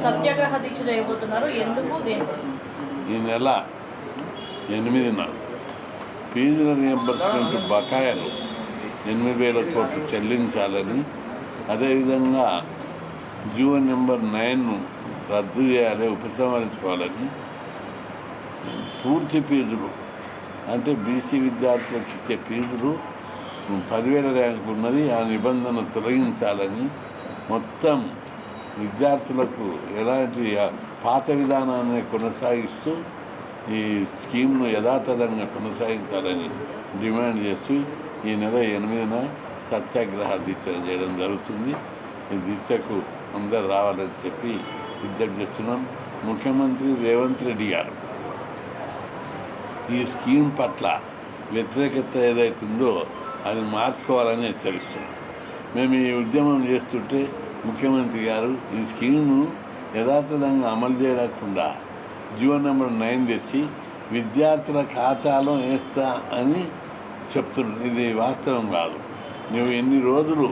సత్యాగ్రహ దీక్ష చేయబోతున్నారు. ఎందుకు దేనికోసం? ఈ నెల 8న ఫీజుల రియంబర్స్మెంట్ బకాయిలు 8,000 కోట్లు చెల్లించాలని, అదేవిధంగా జీవో నెంబర్ 9ను రద్దు చేయాలి, ఉపసంహరించుకోవాలని, పూర్తి ఫీజులు అంటే బీసీ విద్యార్థులకు ఇచ్చే ఫీజులు 10,000 ర్యాంకు ఉన్నది, ఆ నిబంధన తొలగించాలని, మొత్తం విద్యార్థులకు ఎలాంటి పాత విధానాన్ని కొనసాగిస్తూ ఈ స్కీమ్ను యథాతథంగా కొనసాగించాలని డిమాండ్ చేస్తూ ఈ నెల 8న సత్యాగ్రహ దీక్ష చేయడం జరుగుతుంది. ఈ దీక్షకు అందరు రావాలని చెప్పి విజ్ఞప్తి చేస్తున్నాం. ముఖ్యమంత్రి రేవంత్ రెడ్డి గారు ఈ స్కీమ్ పట్ల వ్యతిరేకత ఏదైతుందో అది మార్చుకోవాలని హెచ్చరిస్తున్నాం. మేము ఈ ఉద్యమం చేస్తుంటే ముఖ్యమంత్రి గారు ఈ స్కీమ్ను యథాతథంగా అమలు చేయకుండా జీవో నెంబర్ 9 తెచ్చి విద్యార్థుల ఖాతాలో వేస్తా అని చెప్తున్నాడు. ఇది వాస్తవం కాదు. నువ్వు ఎన్ని రోజులు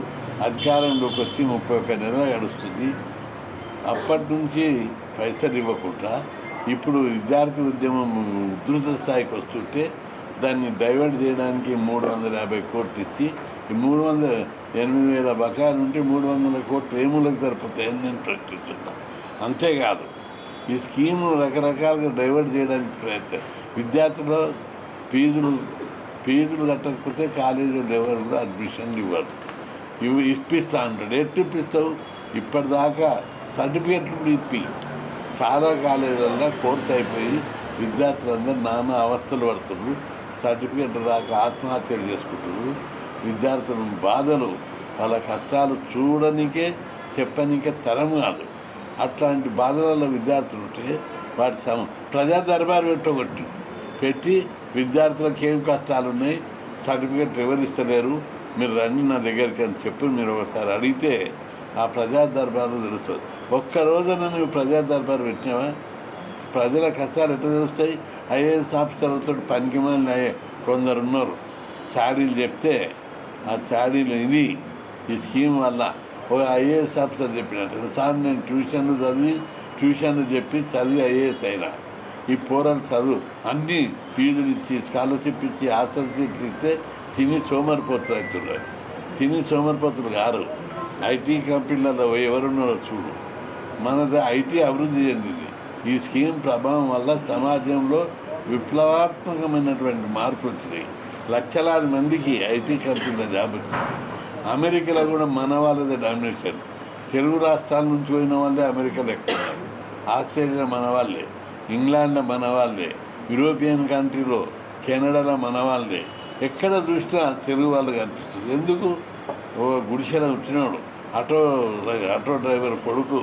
అధికారంలోకి వచ్చి 31 నెలలు గడుస్తుంది, అప్పటి నుంచి పైసలు ఇవ్వకుండా ఇప్పుడు విద్యార్థి ఉద్యమం ఉధృత స్థాయికి వస్తుంటే దాన్ని డైవర్ట్ చేయడానికి 350 కోట్లు ఇచ్చి ఈ 8,000 బకాయిలు ఉంటే 300 కోట్లు ఏములకు సరిపోతాయని నేను ప్రశ్నిస్తున్నాను. అంతేకాదు ఈ స్కీమ్ను రకరకాలుగా డైవర్ట్ చేయడానికి ప్రయత్నం. విద్యార్థుల ఫీజులు కట్టకపోతే కాలేజీలు ఎవరు కూడా అడ్మిషన్లు ఇవ్వరు. ఇప్పిస్తా అంటాడు. ఎట్టు ఇప్పిస్తావు? ఇప్పటిదాకా సర్టిఫికెట్లు కూడా ఇప్పి చాలా కాలేజీలలో కోర్సు అయిపోయి విద్యార్థులందరూ నానా అవస్థలు పడుతున్నారు. సర్టిఫికెట్ రాక ఆత్మహత్యలు చేసుకుంటున్నారు. విద్యార్థుల బాధలు, వాళ్ళ కష్టాలు చూడనికే చెప్పనికే తరం కాదు. అట్లాంటి బాధలలో విద్యార్థులు ఉంటే వాటి ప్రజా దర్బారు పెట్టి విద్యార్థులకు ఏం కష్టాలు ఉన్నాయి, సర్టిఫికెట్ ఎవరు ఇస్తలేరు, మీరు రండి నా దగ్గరికి అని చెప్పి మీరు ఒకసారి అడిగితే ఆ ప్రజా దర్బారు తెలుస్తుంది. ఒక్కరోజున నువ్వు ప్రజా దర్బారు పెట్టినావా? ప్రజల కష్టాలు ఎట్లా తెలుస్తాయి? ఐఏఎస్ ఆఫీసర్లతో పనికిమాలిన కొందరు ఉన్నారు, చాడీలు చెప్తే ఆ చాడీలు ఇది ఈ స్కీమ్ వల్ల ఒక ఐఏఎస్ ఆఫీసర్ చెప్పినట్టు, సార్ నేను ట్యూషన్లు చెప్పి చదివి ఐఏఎస్ అయినా, ఈ పోరాలు చదువు అన్నీ ఫీజులు ఇచ్చి స్కాలర్షిప్ ఇచ్చి హాస్టల్ సీట్లు ఇస్తే తిని సోమరిపోతులు అవుతున్నారు. తిని సోమరిపోతులు గారు. ఐటీ కంపెనీలలో ఎవరున్నారో చూడు. మనది ఐటీ అభివృద్ధి చెందింది. ఈ స్కీమ్ ప్రభావం వల్ల సమాజంలో విప్లవాత్మకమైనటువంటి మార్పులు వచ్చినాయి. లక్షలాది మందికి ఐటీ కంపెనీల జాబ్ వచ్చింది. అమెరికాలో కూడా మన వాళ్ళదే డామినేషన్. తెలుగు రాష్ట్రాల నుంచి పోయిన వాళ్ళే అమెరికాలో ఎక్కువ, ఆస్ట్రేలియా మన వాళ్ళే, ఇంగ్లాండ్లో మన వాళ్ళే, యూరోపియన్ కంట్రీలో కెనడాలో మన వాళ్ళే. ఎక్కడ చూసినా తెలుగు వాళ్ళు కనిపిస్తుంది. ఎందుకు? ఓ గుడిసెలో వచ్చినాడు, ఆటో డ్రైవర్ కొడుకు,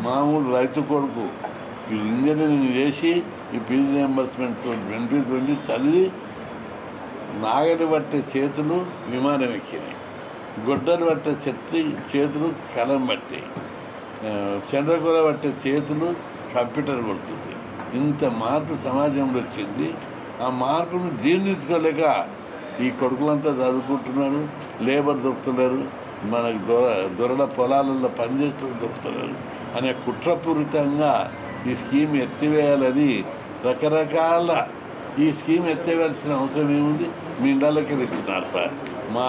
మామూలు రైతు కొడుకు ఇంజనీరింగ్ చేసి ఈ ఫీజు రియంబర్స్మెంట్ బెనిఫిట్ ఉండి చదివి నాగలి పట్టే చేతులు విమానం ఎక్కినాయి, గొడ్డలు పట్టే చేతులు కలం పట్టాయి, చంద్రకూర పట్టే చేతులు కంప్యూటర్ కొడుతుంది. ఇంత మార్పు సమాజంలో వచ్చింది. ఆ మార్పును జీర్ణించుకోలేక ఈ కొడుకులంతా చదువుకుంటున్నారు, లేబర్ దొరుకుతున్నారు, మనకు దొరల పొలాలలో పనిచేస్తూ దొరుకుతున్నారు అనే కుట్రపూరితంగా ఈ స్కీమ్ ఎత్తివేయాలని రకరకాల ఈ స్కీమ్ ఎత్తివేయాల్సిన అవసరం ఏముంది? మీ ఇళ్ళకి ఇస్తున్నారు. మా